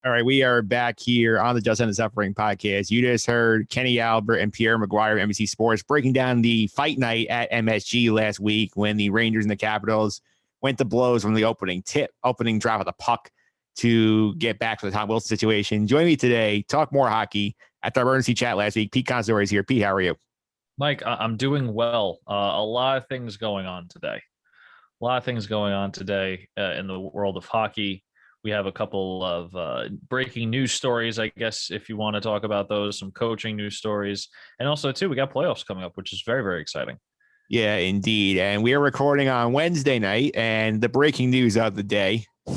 All right, we are back here on the Just End the Suffering podcast. You just heard Kenny Albert and Pierre Maguire of NBC Sports breaking down the fight night at MSG last week when the Rangers and the Capitals went to blows from the opening drop of the puck to get back to the Tom Wilson situation. Join me today, talk more hockey at the emergency chat last week. Pete Consadori is here. Pete, how are you? Mike, I'm doing well. A lot of things going on today. In the world of hockey. We have a couple of breaking news stories, I guess, if you want to talk about those, some coaching news stories. And also, too, we got playoffs coming up, which is very, very exciting. Yeah, indeed. And we are recording on Wednesday night, and the breaking news of the day. The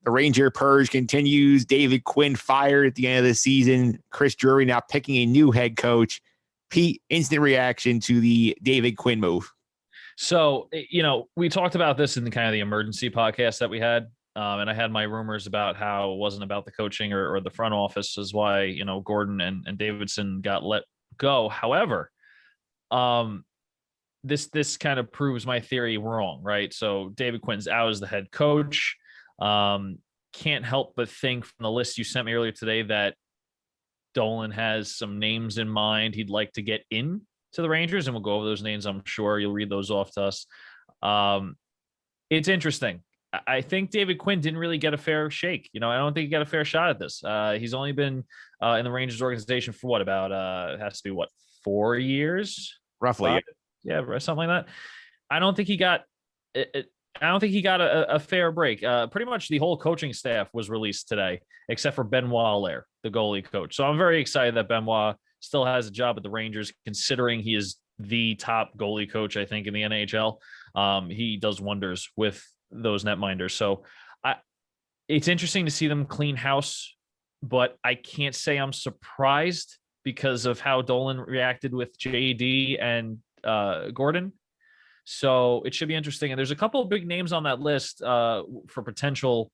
Ranger purge continues. David Quinn fired at the end of the season. Chris Drury now picking a new head coach. Pete, instant reaction to the David Quinn move. So, we talked about this in the kind of the emergency podcast that we had. And I had my rumors about how it wasn't about the coaching or the front office is why, Gordon and Davidson got let go. However, this kind of proves my theory wrong, right? So David Quinn's out as the head coach. Can't help but think from the list you sent me earlier today that Dolan has some names in mind he'd like to get in to the Rangers, and we'll go over those names. I'm sure you'll read those off to us. It's interesting. I think David Quinn didn't really get a fair shake. I don't think he got a fair shot at this. He's only been in the Rangers organization for what, about it has to be 4 years, roughly. Yeah, something like that. I don't think he got a fair break. Pretty much the whole coaching staff was released today, except for Benoit Allaire, the goalie coach. So I'm very excited that Benoit still has a job at the Rangers, considering he is the top goalie coach, I think, in the NHL. He does wonders with those netminders. So it's interesting to see them clean house, but I can't say I'm surprised because of how Dolan reacted with JD and Gordon. So it should be interesting. And there's a couple of big names on that list for potential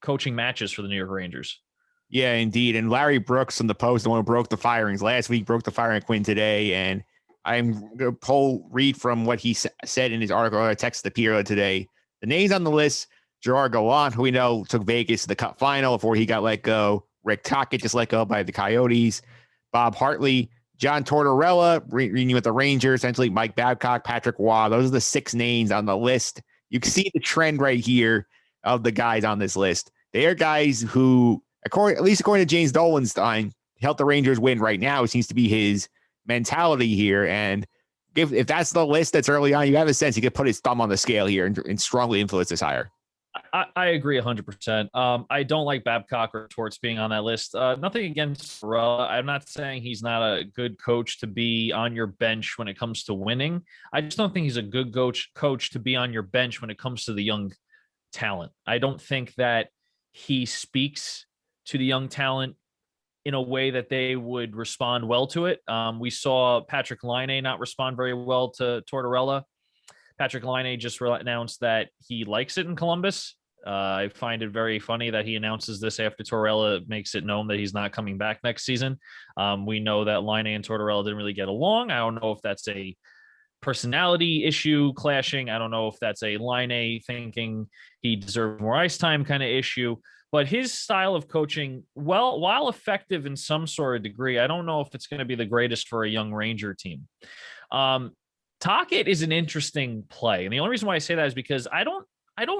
coaching matches for the New York Rangers. Yeah, indeed. And Larry Brooks from the Post, the one who broke the firings last week, broke the firing of Quinn today. And I'm going to read from what he said in his article. I texted Pierre today. The names on the list: Gerard Gallant, who we know took Vegas to the Cup final before he got let go. Rick Tocchet just let go by the Coyotes. Bob Hartley, John Tortorella, reunion with the Rangers, essentially Mike Babcock, Patrick Waugh. Those are the 6 names on the list. You can see the trend right here of the guys on this list. They are guys who, at least according to James Dolan's time, help the Rangers win right now. It seems to be his mentality here. And if that's the list that's early on, you have a sense he could put his thumb on the scale here and strongly influence this hire. I agree 100%. I don't like Babcock or Torts being on that list. Nothing against Torella. I'm not saying he's not a good coach to be on your bench when it comes to winning. I just don't think he's a good coach to be on your bench when it comes to the young talent. I don't think that he speaks to the young talent in a way that they would respond well to it. We saw Patrick Laine not respond very well to Tortorella. Patrick Laine just announced that he likes it in Columbus. I find it very funny that he announces this after Tortorella makes it known that he's not coming back next season. We know that Laine and Tortorella didn't really get along. I don't know if that's a personality issue clashing. I don't know if that's a Laine thinking he deserves more ice time kind of issue. But his style of coaching, while effective in some sort of degree, I don't know if it's going to be the greatest for a young Ranger team. Tocchet is an interesting play. And the only reason why I say that is because I don't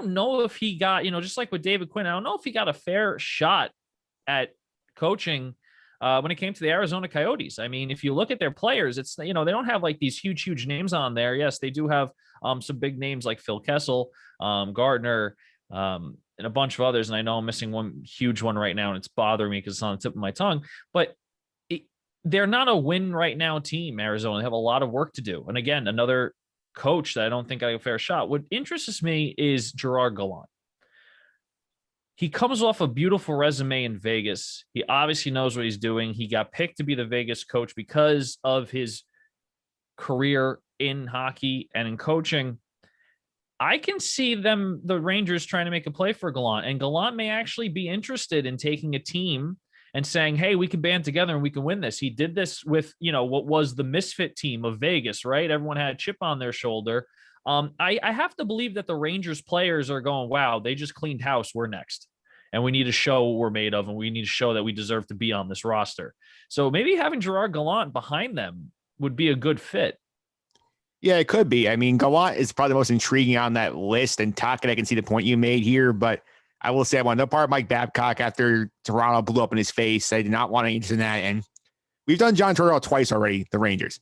know if he got, just like with David Quinn, I don't know if he got a fair shot at coaching when it came to the Arizona Coyotes. I mean, if you look at their players, it's, they don't have like these huge names on there. Yes, they do have some big names like Phil Kessel, Gardner, and a bunch of others. And I know I'm missing one huge one right now, and it's bothering me because it's on the tip of my tongue. But they're not a win right now team, Arizona. They have a lot of work to do. And again, another coach that I don't think got a fair shot. What interests me is Gerard Gallant. He comes off a beautiful resume in Vegas. He obviously knows what he's doing. He got picked to be the Vegas coach because of his career in hockey and in coaching. I can see the Rangers trying to make a play for Gallant, and Gallant may actually be interested in taking a team and saying, hey, we can band together and we can win this. He did this with, what was the misfit team of Vegas, right? Everyone had a chip on their shoulder. I have to believe that the Rangers players are going, wow, they just cleaned house. We're next. And we need to show what we're made of, and we need to show that we deserve to be on this roster. So maybe having Gerard Gallant behind them would be a good fit. Yeah, it could be. I mean, Gallant is probably the most intriguing on that list, and Tocchet, I can see the point you made here, but I will say I want no part of Mike Babcock after Toronto blew up in his face. I did not want any interest in that. And we've done John Tortorella twice already, the Rangers.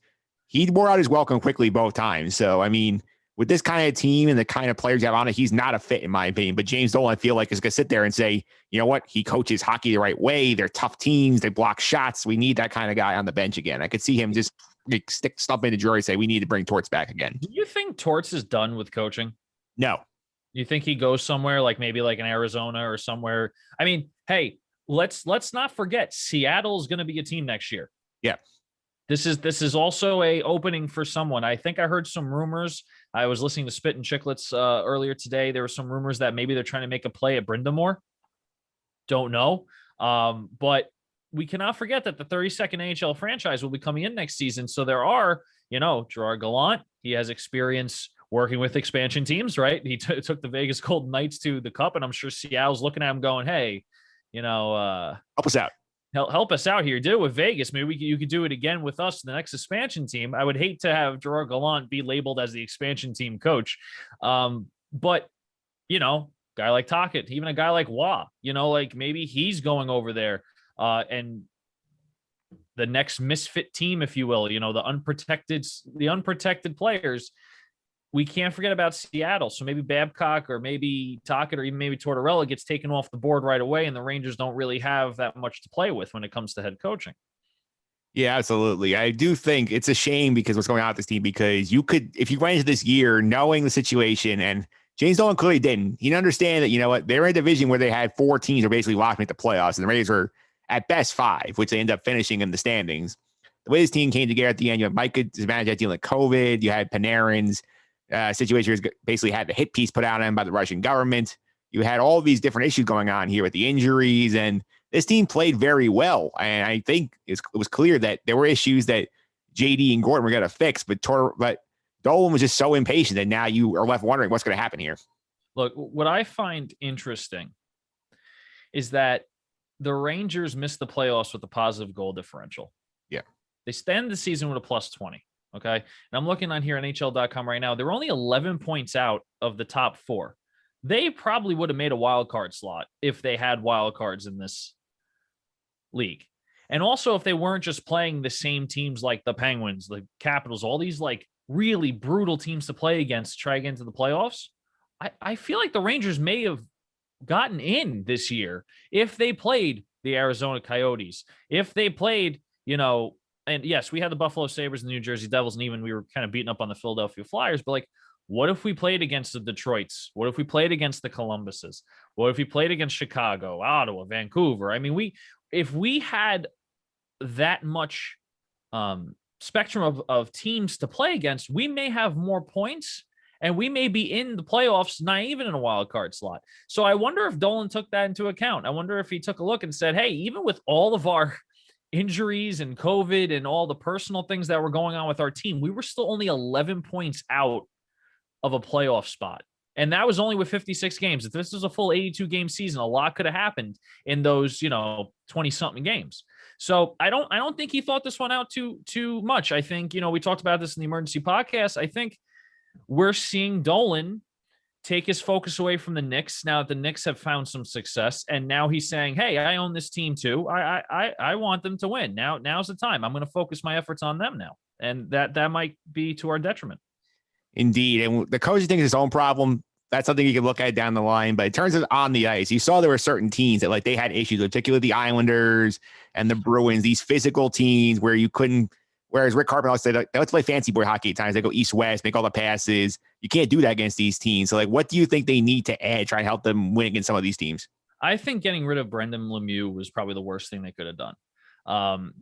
He wore out his welcome quickly both times. So, I mean, with this kind of team and the kind of players you have on it, he's not a fit in my opinion. But James Dolan, I feel like, is going to sit there and say, you know what? He coaches hockey the right way. They're tough teams. They block shots. We need that kind of guy on the bench again. I could see him just stump in the jury and say, we need to bring Torts back again. Do you think Torts is done with coaching? No. You think he goes somewhere like maybe like in Arizona or somewhere? I mean, hey, let's not forget Seattle's going to be a team next year. Yeah. This is also a opening for someone. I think I heard some rumors. I was listening to Spit and Chicklets earlier today. There were some rumors that maybe they're trying to make a play at Brindamore. Don't know. But we cannot forget that the 32nd AHL franchise will be coming in next season. So there are, Gerard Gallant. He has experience working with expansion teams, right? He took the Vegas Golden Knights to the Cup, and I'm sure Seattle's looking at him going, hey, help us out. Help us out here. Did it with Vegas. Maybe you could do it again with us, the next expansion team. I would hate to have Gerard Gallant be labeled as the expansion team coach. But, guy like Tocchet, even a guy like Waugh, like maybe he's going over there and the next misfit team, if you will, the unprotected players. We can't forget about Seattle. So maybe Babcock or maybe Tocchet or even maybe Tortorella gets taken off the board right away, and the Rangers don't really have that much to play with when it comes to head coaching. Yeah, absolutely. I do think it's a shame because what's going on with this team, because if you went into this year knowing the situation, and James Dolan clearly didn't, he'd understand that, they're in a division where they had 4 teams are basically locked to make the playoffs, and the Rangers were at best 5, which they end up finishing in the standings. The way this team came together at the end, you have Mike Zibanejad dealing with COVID, you had Panarin's situation where basically had the hit piece put out on him by the Russian government. You had all these different issues going on here with the injuries, and this team played very well. And I think it was clear that there were issues that JD and Gordon were going to fix, but Dolan was just so impatient that now you are left wondering what's going to happen here. Look, what I find interesting is that the Rangers missed the playoffs with a positive goal differential. Yeah. They stand the season with a +20. Okay. And I'm looking on here on NHL.com right now. They're only 11 points out of the top 4. They probably would have made a wild card slot if they had wild cards in this league. And also if they weren't just playing the same teams like the Penguins, the Capitals, all these like really brutal teams to play against to try to get into the playoffs. I feel like the Rangers may have gotten in this year if they played the Arizona Coyotes, if they played, and yes, we had the Buffalo Sabres and the New Jersey Devils, and even we were kind of beating up on the Philadelphia Flyers. But like, what if we played against the Detroits? What if we played against the Columbuses? What if we played against Chicago, Ottawa, Vancouver? I mean, if we had that much spectrum of teams to play against, we may have more points, and we may be in the playoffs, not even in a wild card slot. So I wonder if Dolan took that into account. I wonder if he took a look and said, hey, even with all of our injuries and COVID and all the personal things that were going on with our team, we were still only 11 points out of a playoff spot. And that was only with 56 games. If this was a full 82 game season, a lot could have happened in those, 20 something games. So I don't think he thought this one out too much. I think, we talked about this in the emergency podcast. I think we're seeing Dolan take his focus away from the Knicks now that the Knicks have found some success. And now he's saying, hey, I own this team too. I want them to win. Now's the time. I'm going to focus my efforts on them now. And that might be to our detriment. Indeed. And the coaching thing is his own problem. That's something you can look at down the line. But in terms of on the ice, you saw there were certain teams that they had issues, particularly the Islanders and the Bruins, these physical teams where you couldn't. Whereas Rick Carpenter said, let's play fancy boy hockey at times. They go east-west, make all the passes. You can't do that against these teams. So, what do you think they need to add, try and help them win against some of these teams? I think getting rid of Brendan Lemieux was probably the worst thing they could have done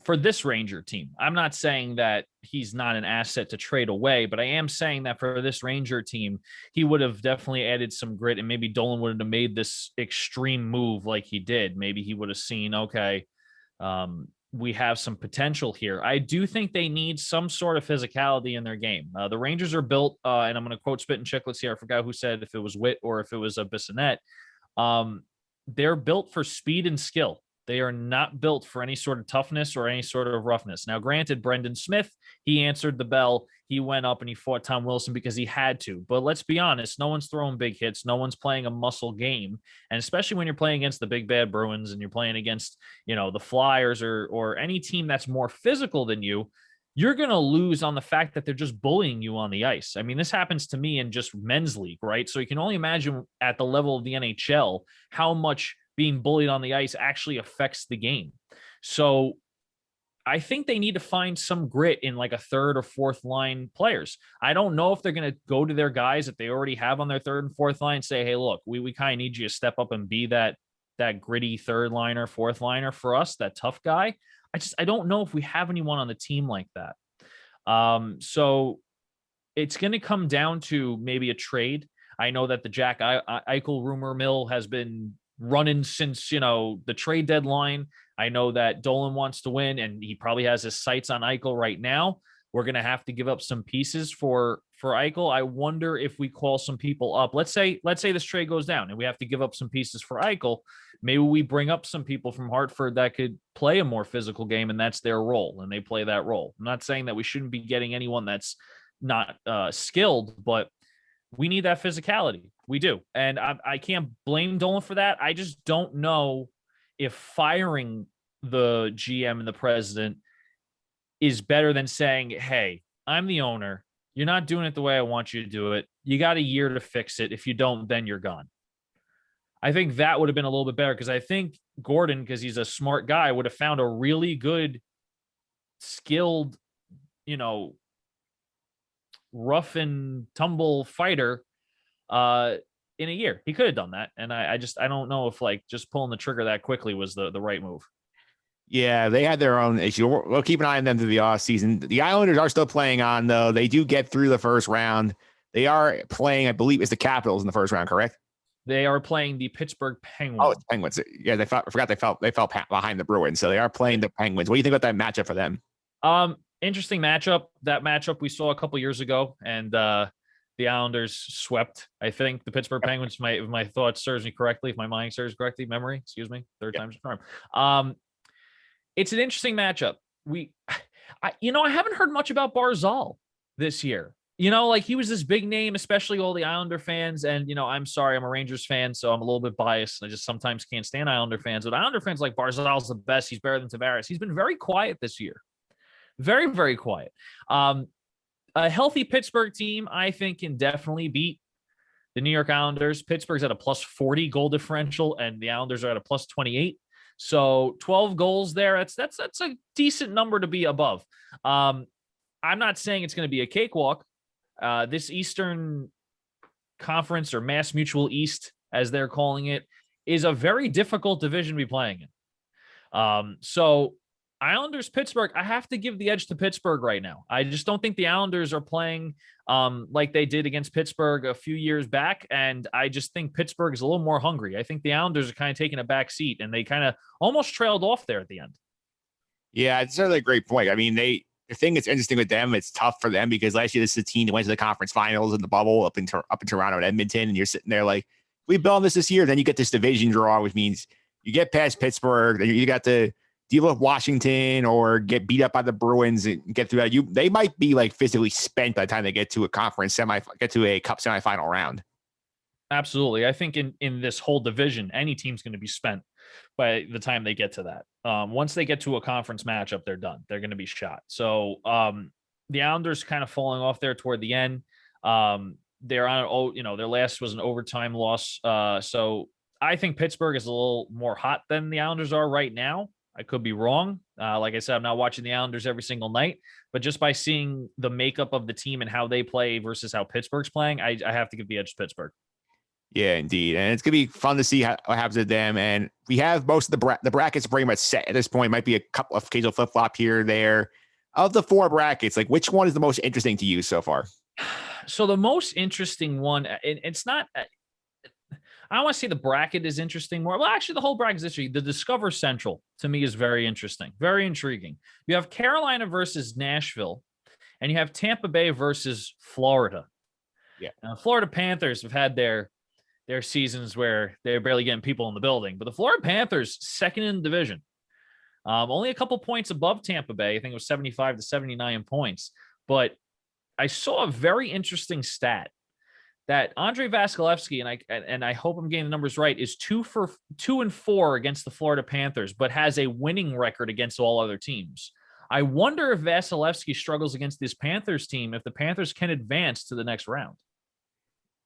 for this Ranger team. I'm not saying that he's not an asset to trade away, but I am saying that for this Ranger team, he would have definitely added some grit, and maybe Dolan would have made this extreme move like he did. Maybe he would have seen, okay, we have some potential here. I do think they need some sort of physicality in their game. The Rangers are built, and I'm going to quote Spit and Chicklets here. I forgot who said if it was Witt or if it was a Bissonnette. They're built for speed and skill. They are not built for any sort of toughness or any sort of roughness. Now, granted, Brendan Smith, he answered the bell. He went up and he fought Tom Wilson because he had to. But let's be honest, no one's throwing big hits. No one's playing a muscle game. And especially when you're playing against the big bad Bruins and you're playing against, the Flyers or any team that's more physical than you, you're going to lose on the fact that they're just bullying you on the ice. I mean, this happens to me in just men's league, right? So you can only imagine at the level of the NHL how much being bullied on the ice actually affects the game. So I think they need to find some grit in like a third or fourth line players. I don't know if they're going to go to their guys that they already have on their third and fourth line and say, hey, look, we kind of need you to step up and be that gritty third liner, fourth liner for us, that tough guy. I don't know if we have anyone on the team like that. So it's going to come down to maybe a trade. I know that the Jack Eichel rumor mill has been running since, the trade deadline. I know that Dolan wants to win and he probably has his sights on Eichel right now. We're going to have to give up some pieces for Eichel. I wonder if we call some people up. Let's say this trade goes down and we have to give up some pieces for Eichel. Maybe we bring up some people from Hartford that could play a more physical game and that's their role and they play that role. I'm not saying that we shouldn't be getting anyone that's not skilled, but we need that physicality. We do. And I can't blame Dolan for that. I just don't know if firing the GM and the president is better than saying, hey, I'm the owner. You're not doing it the way I want you to do it. You got a year to fix it. If you don't, then you're gone. I think that would have been a little bit better because I think Gordon, because he's a smart guy, would have found a really good, skilled, rough and tumble fighter in a year. He could have done that. And I don't know if just pulling the trigger that quickly was the right move. Yeah, they had their own issue. We'll keep an eye on them through the offseason. The Islanders are still playing on, though. They do get through the first round. They are playing, I believe, it's the Capitals in the first round, correct? They are playing the Pittsburgh Penguins. Oh, it's Penguins. Yeah, I forgot they fell behind the Bruins, so they are playing the Penguins. What do you think about that matchup for them? Interesting matchup. That matchup we saw a couple years ago, and the Islanders swept. I think the Pittsburgh Penguins. If my thought serves me correctly, if my mind serves correctly, memory. Excuse me. Third time's a charm. It's an interesting matchup. I haven't heard much about Barzal this year. He was this big name, especially all the Islander fans. And, I'm sorry, I'm a Rangers fan, so I'm a little bit biased. I just sometimes can't stand Islander fans. But Islander fans like Barzal's the best. He's better than Tavares. He's been very quiet this year. Very, very quiet. A healthy Pittsburgh team, I think, can definitely beat the New York Islanders. Pittsburgh's at a plus 40 goal differential, and the Islanders are at a plus 28. So 12 goals there. That's a decent number to be above. I'm not saying it's going to be a cakewalk. This Eastern Conference or Mass Mutual East, as they're calling it, is a very difficult division to be playing in. So Islanders, Pittsburgh, I have to give the edge to Pittsburgh right now. I just don't think the Islanders are playing like they did against Pittsburgh a few years back. And I just think Pittsburgh is a little more hungry. I think the Islanders are kind of taking a back seat and they kind of almost trailed off there at the end. Yeah, it's certainly a great point. I mean, the thing that's interesting with them, it's tough for them because last year this is a team that went to the conference finals in the bubble up in Toronto and Edmonton. And you're sitting there like, we build this year. Then you get this division draw, which means you get past Pittsburgh. Then you got to deal with Washington or get beat up by the Bruins and get through that. They might be physically spent by the time they get to a conference get to a cup semifinal round. Absolutely. I think in this whole division, any team's going to be spent by the time they get to that. Once they get to a conference matchup, they're done. They're going to be shot. So the Islanders kind of falling off there toward the end. They're on, their last was an overtime loss. So I think Pittsburgh is a little more hot than the Islanders are right now. I could be wrong. Like I said, I'm not watching the Islanders every single night, but just by seeing the makeup of the team and how they play versus how Pittsburgh's playing, I have to give the edge to Pittsburgh. Yeah, indeed. And it's going to be fun to see what happens to them. And we have most of the brackets pretty much set at this point. Might be a couple of occasional flip-flop here or there. Of the four brackets, which one is the most interesting to you so far? So the most interesting one, it's not I want to see the bracket is interesting more. Well, actually, the whole bracket is interesting. The Discover Central to me is very interesting, very intriguing. You have Carolina versus Nashville, and you have Tampa Bay versus Florida. Yeah. Now, Florida Panthers have had their seasons where they're barely getting people in the building, but the Florida Panthers, second in the division, only a couple points above Tampa Bay. I think it was 75 to 79 points. But I saw a very interesting stat that Andre Vasilevsky, and I hope I'm getting the numbers right, is 2-4 against the Florida Panthers, but has a winning record against all other teams. I wonder if Vasilevsky struggles against this Panthers team, if the Panthers can advance to the next round.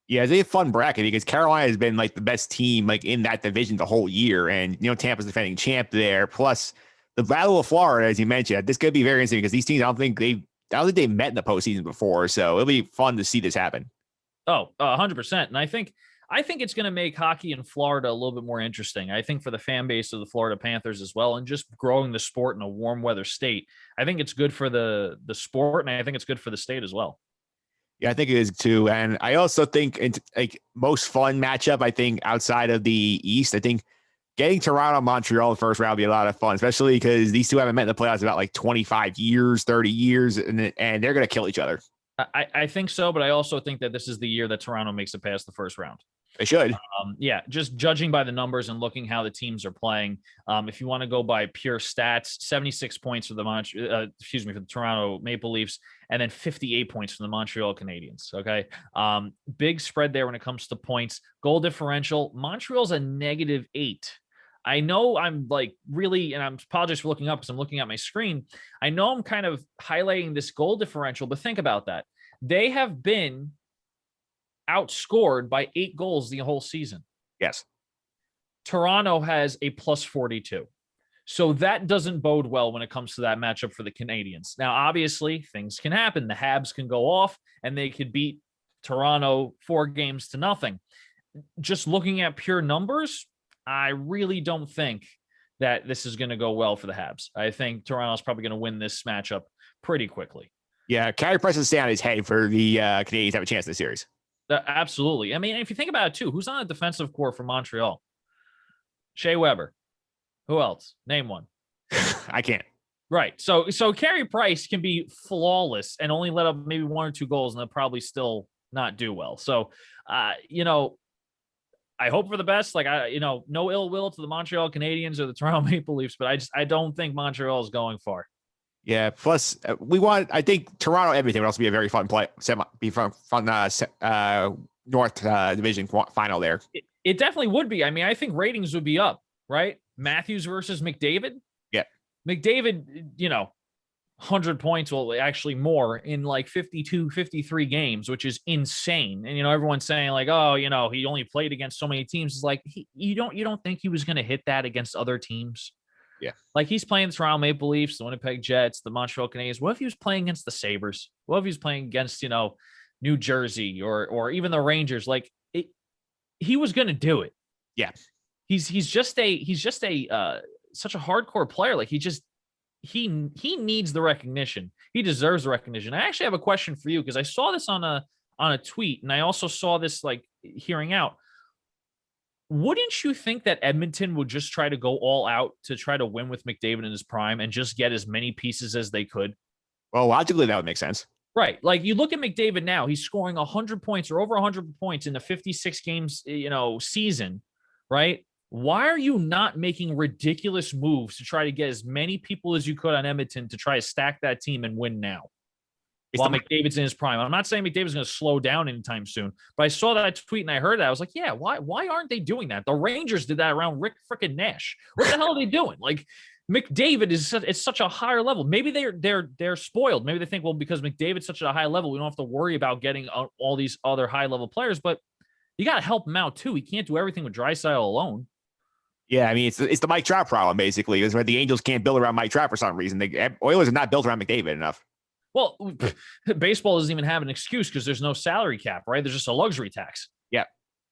Yeah, it's a fun bracket because Carolina has been like the best team like in that division the whole year. And, Tampa's defending champ there. Plus the Battle of Florida, as you mentioned, this could be very interesting because these teams, I don't think they've met in the postseason before. So it'll be fun to see this happen. Oh, 100%. And I think it's going to make hockey in Florida a little bit more interesting. I think for the fan base of the Florida Panthers as well, and just growing the sport in a warm weather state, I think it's good for the sport, and I think it's good for the state as well. Yeah, I think it is too. And I also think it's like most fun matchup, I think, outside of the East, I think getting Toronto and Montreal in the first round will be a lot of fun, especially because these two haven't met in the playoffs about like 25 years, 30 years, and they're going to kill each other. I think so, but I also think that this is the year that Toronto makes it past the first round. They should. Yeah, just judging by the numbers and looking how the teams are playing. If you want to go by pure stats, 76 points for the for the Toronto Maple Leafs, and then 58 points from the Montreal Canadiens. Okay, big spread there when it comes to points. Goal differential, Montreal's a -8. I know I'm like really, and I'm apologize for looking up because I'm looking at my screen. I know I'm kind of highlighting this goal differential, but think about that. They have been outscored by 8 goals the whole season. Yes. Toronto has a +42. So that doesn't bode well when it comes to that matchup for the Canadiens. Now, obviously, things can happen. The Habs can go off and they could beat Toronto 4-0. Just looking at pure numbers, I really don't think that this is going to go well for the Habs. I think Toronto's probably going to win this matchup pretty quickly. Yeah, Carey Price is staying on his head for the Canadiens to have a chance in the series. Absolutely. I mean, if you think about it too, who's on the defensive core for Montreal? Shea Weber. Who else? Name one. I can't. Right. So Carey Price can be flawless and only let up maybe 1 or 2 goals, and they'll probably still not do well. So, I hope for the best. Like no ill will to the Montreal Canadiens or the Toronto Maple Leafs, but I don't think Montreal is going far. Yeah. Plus, I think Toronto everything would also be a very fun play. North Division final there. It definitely would be. I mean, I think ratings would be up, right? Matthews versus McDavid. Yeah. McDavid, 100 points, well, actually more in like 52, 53 games, which is insane. And, everyone's saying like, oh, he only played against so many teams. It's like, you don't think he was going to hit that against other teams? Yeah. Like he's playing the Toronto Maple Leafs, the Winnipeg Jets, the Montreal Canadiens. What if he was playing against the Sabres? What if he was playing against, New Jersey or even the Rangers? Like he was going to do it. Yeah. He's just such a hardcore player. Like he needs the recognition. He deserves the recognition. I actually have a question for you because I saw this on a tweet, and I also saw this like hearing out. Wouldn't you think that Edmonton would just try to go all out to try to win with McDavid in his prime and just get as many pieces as they could? Well, logically, that would make sense. Right. Like you look at McDavid now, he's scoring 100 points or over 100 points in a 56 games, season, right? Why are you not making ridiculous moves to try to get as many people as you could on Edmonton to try to stack that team and win now? While McDavid's in his prime. I'm not saying McDavid's going to slow down anytime soon, but I saw that tweet and I heard that. I was like, yeah, why aren't they doing that? The Rangers did that around Rick frickin' Nash. What the hell are they doing? Like McDavid it's such a higher level. Maybe they're spoiled. Maybe they think, well, because McDavid's such a high level, we don't have to worry about getting all these other high level players, but you got to help him out too. He can't do everything with Draisaitl alone. Yeah, I mean, it's the Mike Trout problem, basically. It's where the Angels can't build around Mike Trout for some reason. The Oilers are not built around McDavid enough. Well, baseball doesn't even have an excuse because there's no salary cap, right? There's just a luxury tax. Yeah.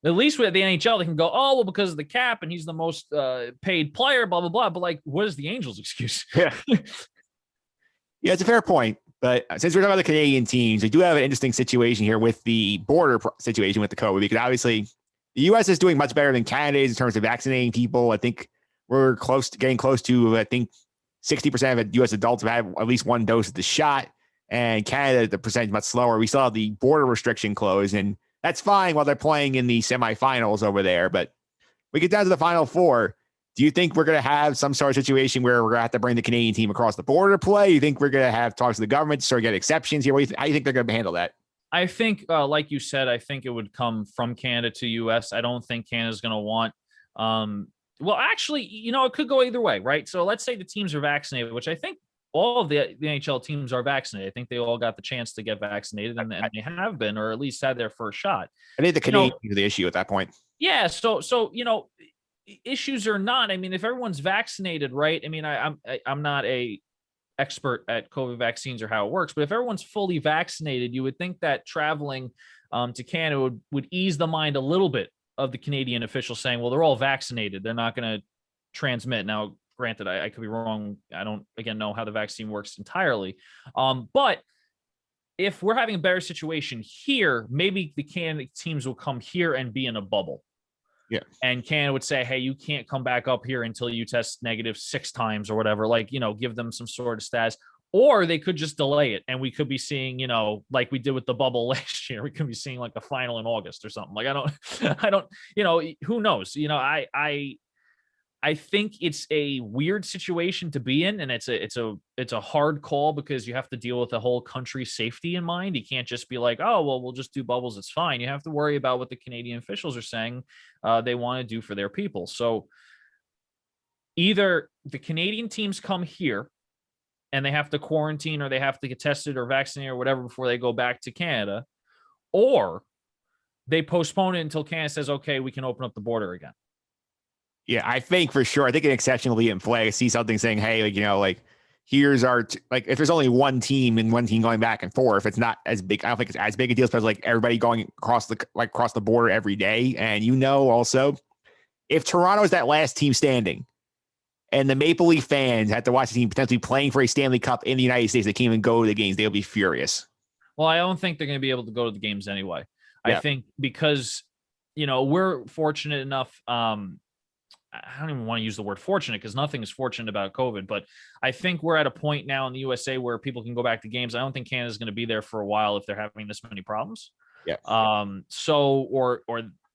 At least with the NHL, they can go, oh, well, because of the cap and he's the most paid player, blah, blah, blah. But like, what is the Angels' excuse? Yeah. Yeah, it's a fair point. But since we're talking about the Canadian teams, we do have an interesting situation here with the border situation with the COVID, because obviously The U.S. is doing much better than Canada is in terms of vaccinating people. I think we're getting close to, I think 60% of U.S. adults have had at least one dose of the shot. And Canada, the percentage much slower. We still have the border restriction closed, and that's fine while they're playing in the semifinals over there. But we get down to the Final Four. Do you think we're going to have some sort of situation where we're going to have to bring the Canadian team across the border to play? You think we're going to have talks to the government to sort of get exceptions here? How do you think they're going to handle that? I think, like you said, I think it would come from Canada to U.S. I don't think Canada's going to want. Well, actually, it could go either way, right? So let's say the teams are vaccinated, which I think all of the NHL teams are vaccinated. I think they all got the chance to get vaccinated, and they have been, or at least had their first shot. I think the Canadians are the issue at that point. Yeah. So issues or not, I mean, if everyone's vaccinated, right? I mean, I'm not a expert at COVID vaccines or how it works, but if everyone's fully vaccinated, you would think that traveling to Canada would ease the mind a little bit of the Canadian officials saying, well, they're all vaccinated, they're not going to transmit. Now, granted, I could be wrong. I don't, again, know how the vaccine works entirely. But if we're having a better situation here, maybe the Canada teams will come here and be in a bubble. Yeah. And Canada would say, hey, you can't come back up here until you test negative 6 times or whatever, give them some sort of status. Or they could just delay it. And we could be seeing, like we did with the bubble last year, we could be seeing like a final in August or something. Like, I don't, who knows? I think it's a weird situation to be in, and it's a hard call because you have to deal with the whole country's safety in mind. You can't just be like, oh, well, we'll just do bubbles. It's fine. You have to worry about what the Canadian officials are saying they want to do for their people. So either the Canadian teams come here and they have to quarantine or they have to get tested or vaccinated or whatever before they go back to Canada, or they postpone it until Canada says, okay, we can open up the border again. Yeah, I think for sure. I think an exception will be in play. I see something saying, hey, here's our, if there's only one team and one team going back and forth, it's not as big. I don't think it's as big a deal, especially like everybody going across the border every day. And also, if Toronto is that last team standing and the Maple Leaf fans had to watch the team potentially playing for a Stanley Cup in the United States, they can't even go to the games, they'll be furious. Well, I don't think they're going to be able to go to the games anyway. Yeah. I think because, we're fortunate enough, I don't even want to use the word fortunate because nothing is fortunate about COVID, but I think we're at a point now in the USA where people can go back to games. I don't think Canada's going to be there for a while if they're having this many problems. Yeah. Or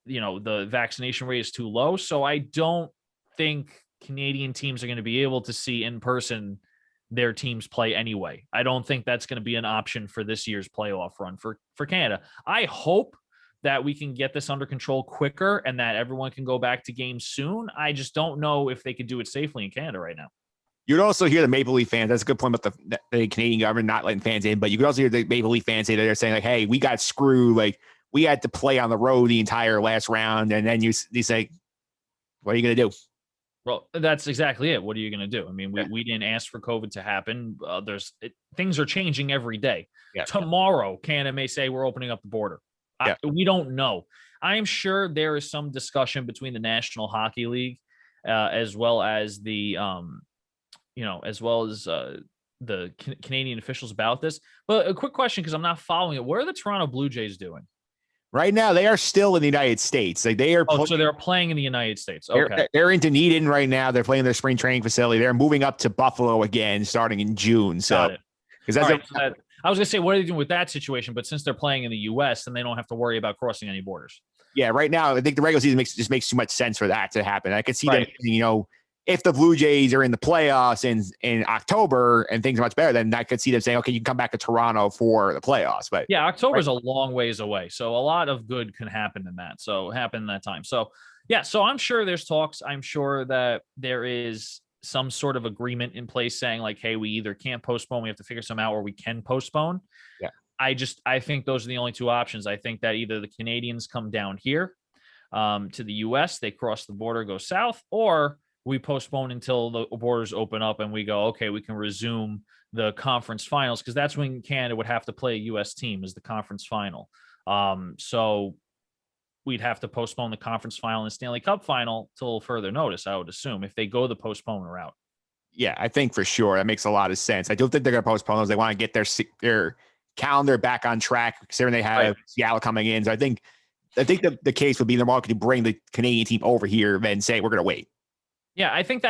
the vaccination rate is too low. So I don't think Canadian teams are going to be able to see in person their teams play anyway. I don't think that's going to be an option for this year's playoff run for Canada. I hope that we can get this under control quicker and that everyone can go back to games soon. I just don't know if they could do it safely in Canada right now. You'd also hear the Maple Leaf fans. That's a good point about the Canadian government not letting fans in, but you could also hear the Maple Leaf fans say that they're saying like, hey, we got screwed. Like we had to play on the road the entire last round. And then you say, what are you going to do? Well, that's exactly it. What are you going to do? I mean, we didn't ask for COVID to happen. Things are changing every day. Yeah. Tomorrow, Canada may say we're opening up the border. Yeah. We don't know. I am sure there is some discussion between the National Hockey League, as well as the, the Canadian officials about this. But a quick question, because I'm not following it. What are the Toronto Blue Jays doing? Right now, they are still in the United States. Like they are. So they're playing in the United States. Okay. They're in Dunedin right now. They're playing their spring training facility. They're moving up to Buffalo again, starting in June. So, because that's I was going to say, what are they doing with that situation? But since they're playing in the U.S., then they don't have to worry about crossing any borders. Yeah, right now, I think the regular season makes too much sense for that to happen. I could see them, if the Blue Jays are in the playoffs in October and things are much better, then I could see them saying, okay, you can come back to Toronto for the playoffs. But yeah, October's a long ways away. So a lot of good can happen in that. So happen in that time. So yeah, so I'm sure there's talks. I'm sure that there is some sort of agreement in place saying like, hey, we either can't postpone, we have to figure some out, or we can postpone. Yeah. I think those are the only two options. I think that either the Canadians come down here to the US, they cross the border, go south, or we postpone until the borders open up and we go, okay, we can resume the conference finals. Cause that's when Canada would have to play a US team as the conference final. So we'd have to postpone the conference final and the Stanley Cup final till further notice, I would assume, if they go the postponement route. Yeah, I think for sure. That makes a lot of sense. I don't think they're going to postpone those. They want to get their calendar back on track, considering they have Seattle coming in. So I think I think the case would be they're more likely to bring the Canadian team over here than say we're going to wait. Yeah, I think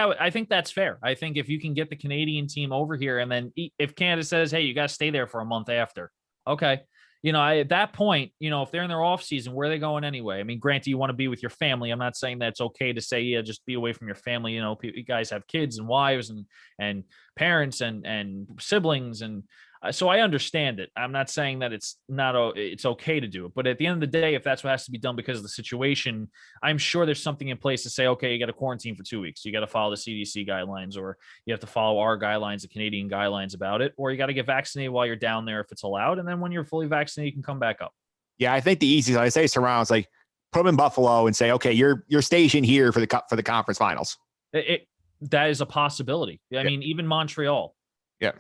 that's fair. I think if you can get the Canadian team over here, and then if Canada says, "Hey, you got to stay there for a month after," okay, at that point, if they're in their off season, where are they going anyway? I mean, granted, you want to be with your family. I'm not saying that it's okay to say, yeah, just be away from your family. You guys have kids and wives and parents and siblings, and so I understand it. I'm not saying that it's okay to do it, but at the end of the day, if that's what has to be done because of the situation, I'm sure there's something in place to say, okay, you got to quarantine for 2 weeks. You got to follow the CDC guidelines, or you have to follow our guidelines, the Canadian guidelines about it, or you got to get vaccinated while you're down there if it's allowed. And then when you're fully vaccinated, you can come back up. Yeah, I think the easiest I say Toronto is like put them in Buffalo and say, okay, you're stationed here for the conference finals. That is a possibility. I mean, even Montreal. Yeah.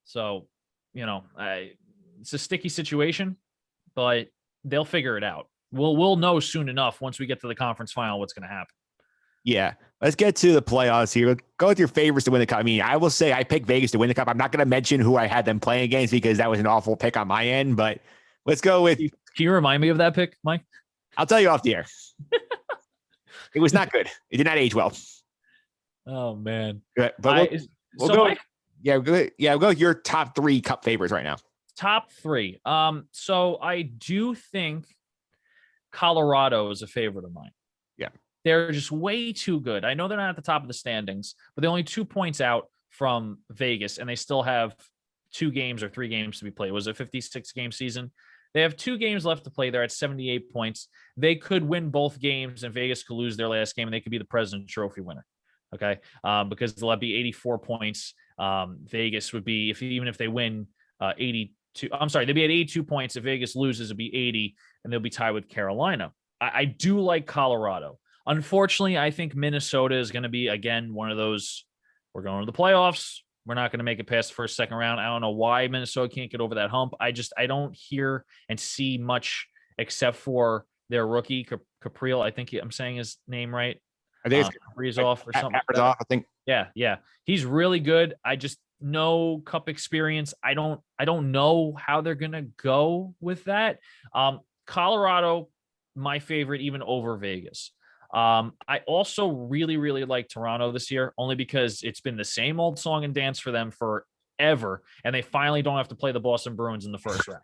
So, it's a sticky situation, but they'll figure it out. We'll know soon enough once we get to the conference final what's going to happen. Yeah. Let's get to the playoffs here. Go with your favorites to win the cup. I mean, I will say I picked Vegas to win the cup. I'm not going to mention who I had them playing against because that was an awful pick on my end, but let's go with. Can you remind me of that pick, Mike? I'll tell you off the air. It was not good. It did not age well. Oh, man. But we'll go. We'll go with your top 3 cup favorites right now. Top 3. So I do think Colorado is a favorite of mine. Yeah. They're just way too good. I know they're not at the top of the standings, but they're only 2 points out from Vegas, and they still have 2 games or 3 games to be played. Was it a 56-game season? They have 2 games left to play. They're at 78 points. They could win both games, and Vegas could lose their last game, and they could be the President's Trophy winner. Okay, because they'll be 84 points. Vegas would be, even if they win 82. I'm sorry, they'd be at 82 points. If Vegas loses, it'd be 80, and they'll be tied with Carolina. I do like Colorado. Unfortunately, I think Minnesota is going to be, again, one of those, we're going to the playoffs. We're not going to make it past the first, second round. I don't know why Minnesota can't get over that hump. I don't hear and see much except for their rookie, Capriel. I think I'm saying his name right. I think it's Kaprizov or something. Kaprizov, I think. Yeah. He's really good. I just no cup experience. I don't know how they're gonna go with that. Colorado, my favorite, even over Vegas. I also really, really like Toronto this year, only because it's been the same old song and dance for them forever, and they finally don't have to play the Boston Bruins in the first round.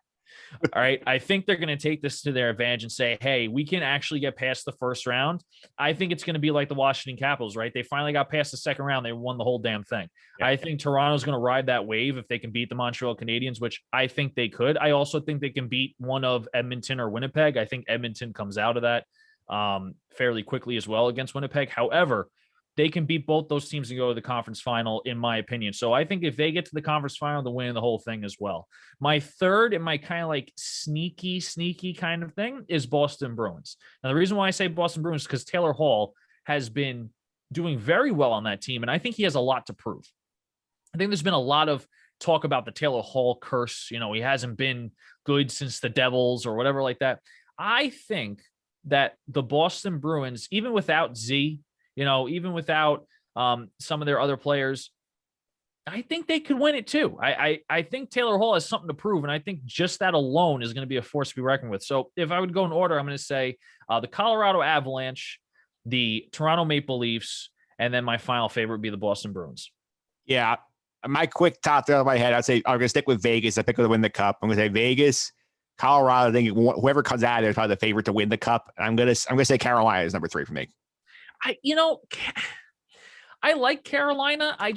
All right. I think they're going to take this to their advantage and say, hey, we can actually get past the first round. I think it's going to be like the Washington Capitals, right? They finally got past the second round. They won the whole damn thing. Yeah. I think Toronto's going to ride that wave if they can beat the Montreal Canadiens, which I think they could. I also think they can beat one of Edmonton or Winnipeg. I think Edmonton comes out of that fairly quickly as well against Winnipeg. However, they can beat both those teams and go to the conference final, in my opinion. So I think if they get to the conference final, they'll win the whole thing as well. My third and my kind of like sneaky kind of thing is Boston Bruins. Now, the reason why I say Boston Bruins is because Taylor Hall has been doing very well on that team, and I think he has a lot to prove. I think there's been a lot of talk about the Taylor Hall curse. He hasn't been good since the Devils or whatever like that. I think that the Boston Bruins, even without Z, even without some of their other players, I think they could win it too. I think Taylor Hall has something to prove, and I think just that alone is going to be a force to be reckoned with. So if I would go in order, I'm going to say the Colorado Avalanche, the Toronto Maple Leafs, and then my final favorite would be the Boston Bruins. Yeah, my quick top out of my head, I'd say I'm going to stick with Vegas. I pick them to win the cup. I'm going to say Vegas, Colorado. I think whoever comes out of there is probably the favorite to win the cup. I'm going to say Carolina is number 3 for me. I like Carolina. I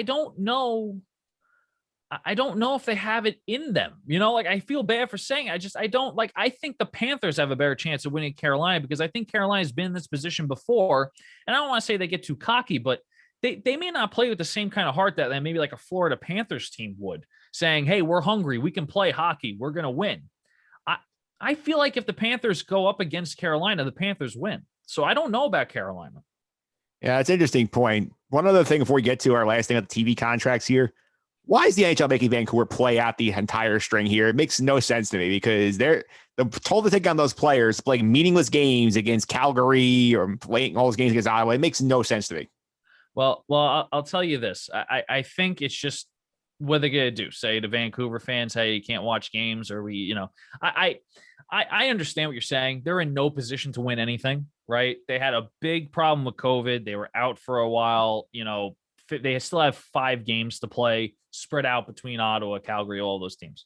don't know. I don't know if they have it in them. I feel bad for saying I don't like. I think the Panthers have a better chance of winning Carolina because I think Carolina's been in this position before. And I don't want to say they get too cocky, but they may not play with the same kind of heart that maybe like a Florida Panthers team would, saying, hey, we're hungry. We can play hockey. We're going to win. I feel like if the Panthers go up against Carolina, the Panthers win. So I don't know about Carolina. Yeah, it's an interesting point. One other thing before we get to our last thing about the TV contracts here. Why is the NHL making Vancouver play out the entire string here? It makes no sense to me because they're told to take on those players playing meaningless games against Calgary or playing all those games against Ottawa. It makes no sense to me. Well, I'll tell you this. I think it's just what they're going to do. Say to Vancouver fans, hey, you can't watch games, or I understand what you're saying. They're in no position to win anything, right? They had a big problem with COVID. They were out for a while. They still have 5 games to play, spread out between Ottawa, Calgary, all those teams.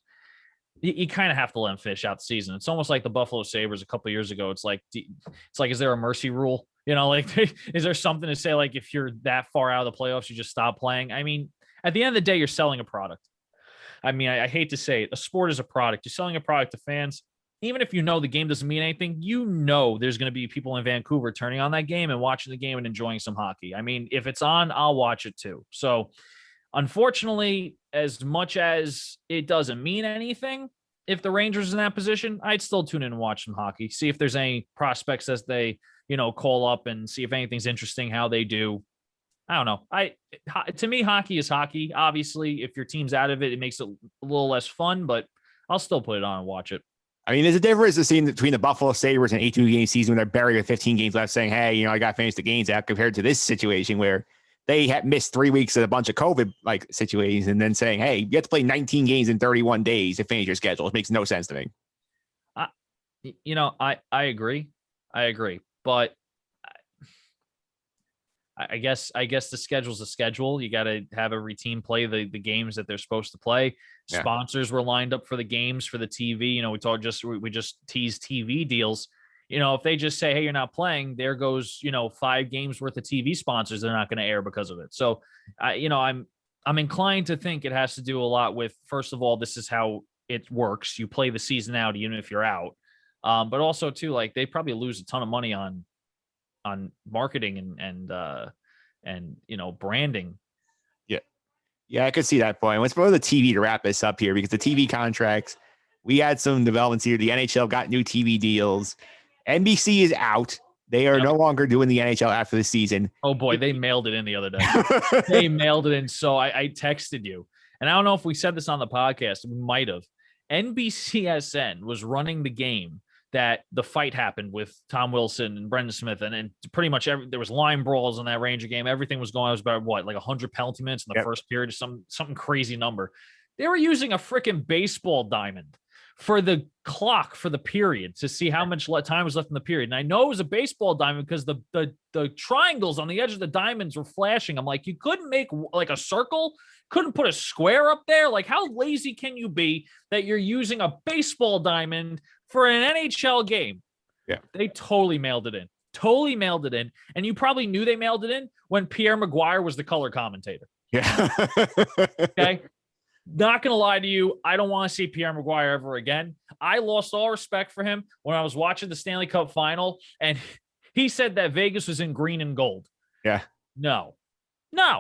You kind of have to let them finish out the season. It's almost like the Buffalo Sabres a couple of years ago. It's like, is there a mercy rule? Is there something to say, like, if you're that far out of the playoffs, you just stop playing? I mean, at the end of the day, you're selling a product. I mean, I hate to say it. A sport is a product. You're selling a product to fans. Even if the game doesn't mean anything, there's going to be people in Vancouver turning on that game and watching the game and enjoying some hockey. I mean, if it's on, I'll watch it too. So, unfortunately, as much as it doesn't mean anything, if the Rangers in that position, I'd still tune in and watch some hockey, see if there's any prospects as they, call up and see if anything's interesting, how they do. I don't know. To me, hockey is hockey. Obviously, if your team's out of it, it makes it a little less fun, but I'll still put it on and watch it. I mean, there's a difference between the Buffalo Sabres and 82-game season when they're buried with 15 games left saying, hey, I got to finish the games out, compared to this situation where they had missed 3 weeks of a bunch of COVID situations and then saying, hey, you have to play 19 games in 31 days to finish your schedule. It makes no sense to me. I agree. But I guess the schedule's a schedule. You got to have every team play the games that they're supposed to play. Yeah. Sponsors were lined up for the games, for the TV. We just teased TV deals. If they just say, hey, you're not playing, there goes, 5 games worth of TV sponsors they're not going to air because of it. So, I'm inclined to think it has to do a lot with, first of all, this is how it works. You play the season out, even if you're out. But also too, like, they probably lose a ton of money on marketing and branding. Yeah, I could see that point. Let's go to the TV to wrap this up here, because the TV contracts, we had some developments here. The NHL got new TV deals. NBC is out. They are no longer doing the NHL after the season. Oh boy, they mailed it in the other day. They mailed it in. So I texted you, and I don't know if we said this on the podcast. We might have. NBCSN was running the game that the fight happened with Tom Wilson and Brendan Smith, and pretty much there was line brawls in that Ranger game. Everything was going. It was about 100 penalty minutes in the first period, something crazy number. They were using a freaking baseball diamond for the clock for the period to see how much time was left in the period. And I know it was a baseball diamond because the triangles on the edge of the diamonds were flashing. I'm like, you couldn't make like a circle, couldn't put a square up there. Like, how lazy can you be that you're using a baseball diamond for an NHL game? Yeah. They totally mailed it in. And you probably knew they mailed it in when Pierre Maguire was the color commentator. Yeah. Okay. Not going to lie to you. I don't want to see Pierre Maguire ever again. I lost all respect for him when I was watching the Stanley Cup final, and he said that Vegas was in green and gold. Yeah. No. Yeah.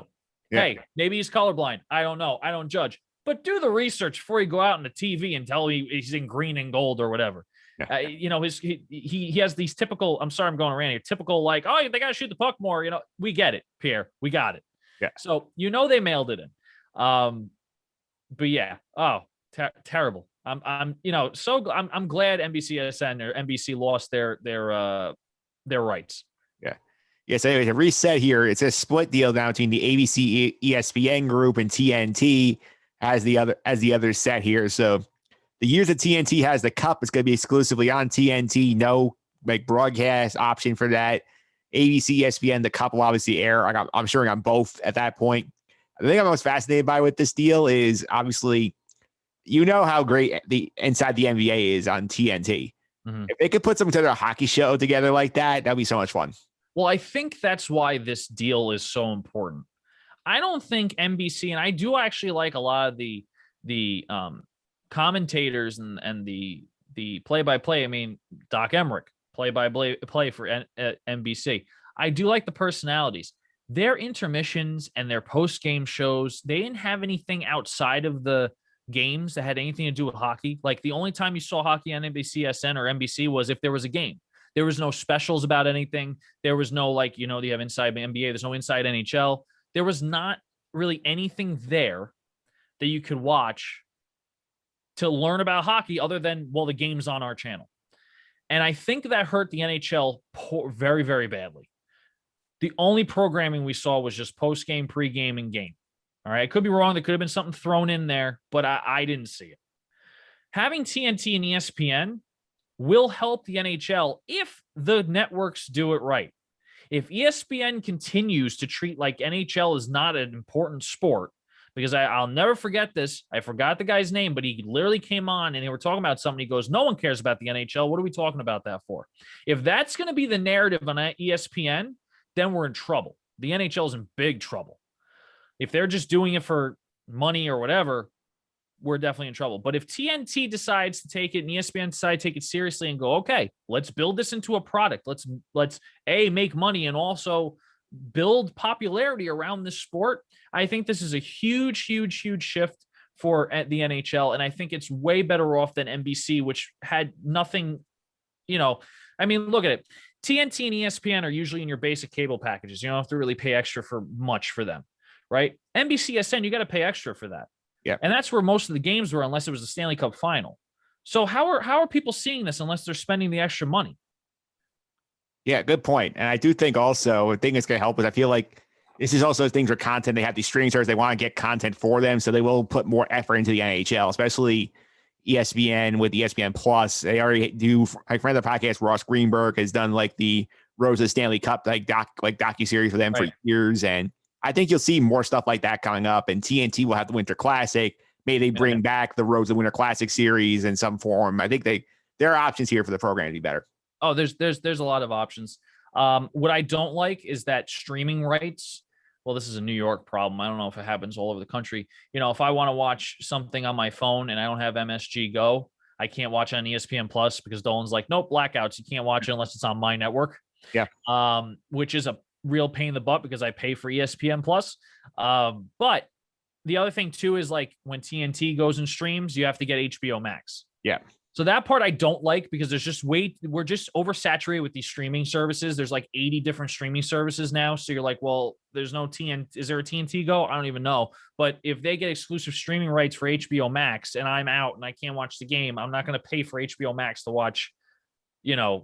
Hey, maybe he's colorblind. I don't know. I don't judge. But do the research before you go out on the TV and tell me he's in green and gold or whatever. Yeah. He has these typical, I'm sorry I'm going around here, typical like, oh, they got to shoot the puck more. We get it, Pierre. We got it. Yeah. So, they mailed it in. But yeah, terrible. I'm glad NBCSN or NBC lost their rights. Yeah. Yes. Anyway, to reset here, it's a split deal now between the ABC ESPN group and TNT as the other set here. So the years that TNT has the cup, it's going to be exclusively on TNT. No broadcast option for that. ABC, ESPN, the cup will obviously air. I'm sure on both at that point. The thing I'm most fascinated by with this deal is obviously, how great the inside the NBA is on TNT. Mm-hmm. If they could put some sort of hockey show together like that'd be so much fun. Well, I think that's why this deal is so important. I don't think NBC, and I do actually like a lot of the commentators and the play-by-play. I mean, Doc Emmerich, play-by-play for NBC. I do like the personalities. Their intermissions and their post-game shows, they didn't have anything outside of the games that had anything to do with hockey. Like, the only time you saw hockey on NBCSN or NBC was if there was a game. There was no specials about anything. There was no, they have Inside NBA. There's no Inside NHL. There was not really anything there that you could watch to learn about hockey other than, the game's on our channel. And I think that hurt the NHL very, very badly. The only programming we saw was just post-game, pre-game, and game. All right. I could be wrong. There could have been something thrown in there, but I didn't see it. Having TNT and ESPN will help the NHL if the networks do it right. If ESPN continues to treat like NHL is not an important sport, because I'll never forget this. I forgot the guy's name, but he literally came on and they were talking about something. He goes, no one cares about the NHL. What are we talking about that for? If that's going to be the narrative on ESPN, then we're in trouble. The NHL is in big trouble. If they're just doing it for money or whatever, we're definitely in trouble. But if TNT decides to take it and ESPN decide to take it seriously and go, okay, let's build this into a product. Let's make money and also build popularity around this sport. I think this is a huge, huge, huge shift for the NHL. And I think it's way better off than NBC, which had nothing, I mean, look at it. TNT and ESPN are usually in your basic cable packages. You don't have to really pay extra for much for them, right? NBCSN, you got to pay extra for that. Yeah. And that's where most of the games were, unless it was the Stanley Cup final. So how are people seeing this unless they're spending the extra money? Yeah, good point. And I do think also a thing that's going to help is I feel like this is also things where content, they have these streaming services, they want to get content for them. So they will put more effort into the NHL, especially ESPN with ESPN Plus. They already do, like friend of the podcast, Ross Greenberg has done like the Rose of the Stanley Cup, docuseries for them for years. And I think you'll see more stuff like that coming up, and TNT will have the Winter Classic. Maybe they bring back the Rose of Winter Classic series in some form. I think there are options here for the program to be better. Oh, there's a lot of options. What I don't like is that streaming rights. Well, this is a New York problem. I don't know if it happens all over the country. If I want to watch something on my phone and I don't have MSG Go, I can't watch it on ESPN Plus because Dolan's like, nope, blackouts. You can't watch it unless it's on my network. Yeah. Which is a real pain in the butt because I pay for ESPN Plus. But the other thing too is like when TNT goes and streams, you have to get HBO Max. Yeah. So that part I don't like because there's just we're just oversaturated with these streaming services. There's like 80 different streaming services now. So you're like, well, there's no TNT. Is there a TNT Go? I don't even know. But if they get exclusive streaming rights for HBO Max and I'm out and I can't watch the game, I'm not going to pay for HBO Max to watch, the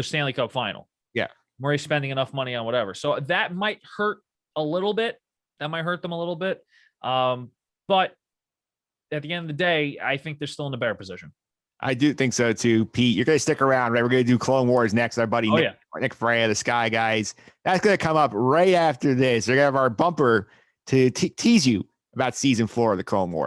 Stanley Cup final. Yeah. I'm already spending enough money on whatever. So that might hurt a little bit. That might hurt them a little bit. But at the end of the day, I think they're still in a better position. I do think so too, Pete. You're going to stick around, right? We're going to do Clone Wars next. Our buddy Nick Freya, the Sky Guys. That's going to come up right after this. We're going to have our bumper to tease you about season 4 of the Clone Wars.